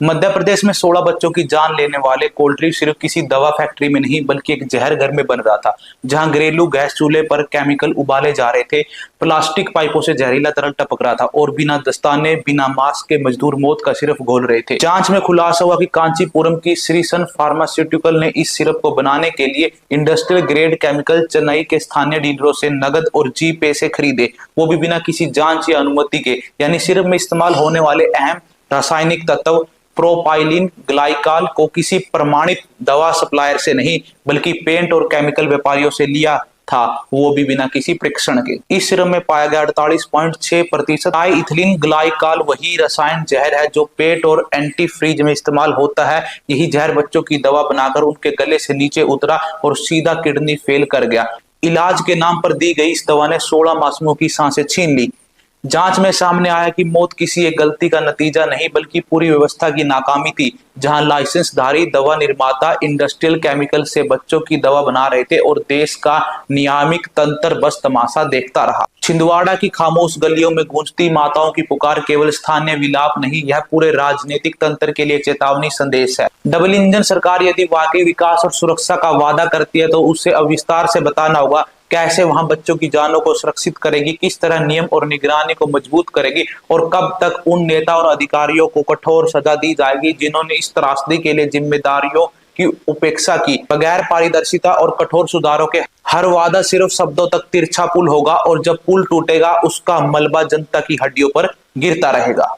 मध्य प्रदेश में 16 बच्चों की जान लेने वाले कोल्ड्रिंक सिर्फ किसी दवा फैक्ट्री में नहीं बल्कि एक जहर घर में बन रहा था, जहां घरेलू गैस चूल्हे पर केमिकल उबाले जा रहे थे, प्लास्टिक पाइपों से जहरीला तरल टपक रहा था और बिना दस्ताने बिना मास्क के मजदूर मौत का सिर्फ घोल रहे थे। जांच में खुलासा हुआ कि कांचीपुरम की श्रीसन फार्मास्यूटिकल ने इस सिरप को बनाने के लिए इंडस्ट्रियल ग्रेड केमिकल चेन्नई के स्थानीय डीलरों से नगद और जी पे से खरीदे, वो भी बिना किसी जांच या अनुमति के। यानी सिरप में इस्तेमाल होने वाले अहम रासायनिक तत्व प्रोपाइलिन ग्लाइकाल को किसी प्रमाणित दवा सप्लायर से नहीं बल्कि पेंट और केमिकल व्यापारियों से लिया था, वो भी बिना किसी परीक्षण के। इस सिरप में पाया गया 48.6% डाइइथिलीन ग्लाइकाल वही रसायन जहर है जो पेट और एंटी फ्रीज में इस्तेमाल होता है। यही जहर बच्चों की दवा बनाकर उनके गले से नीचे उतरा और सीधा किडनी फेल कर गया। इलाज के नाम पर दी गई इस दवा ने 16 मासूमों की सांसें छीन ली। जांच में सामने आया कि मौत किसी एक गलती का नतीजा नहीं बल्कि पूरी व्यवस्था की नाकामी थी, जहां लाइसेंसधारी दवा निर्माता इंडस्ट्रियल केमिकल से बच्चों की दवा बना रहे थे और देश का नियामक तंत्र बस तमाशा देखता रहा। छिंदवाड़ा की खामोश गलियों में गूंजती माताओं की पुकार केवल स्थानीय विलाप नहीं, यह पूरे राजनीतिक तंत्र के लिए चेतावनी संदेश है। डबल इंजन सरकार यदि वाकई विकास और सुरक्षा का वादा करती है तो उसे अब विस्तार से बताना होगा कैसे वहां बच्चों की जानों को सुरक्षित करेगी, किस तरह नियम और निगरानी को मजबूत करेगी और कब तक उन नेता और अधिकारियों को कठोर सजा दी जाएगी जिन्होंने इस त्रासदी के लिए जिम्मेदारियों की उपेक्षा की। बगैर पारदर्शिता और कठोर सुधारों के हर वादा सिर्फ शब्दों तक तिरछा पुल होगा और जब पुल टूटेगा उसका मलबा जनता की हड्डियों पर गिरता रहेगा।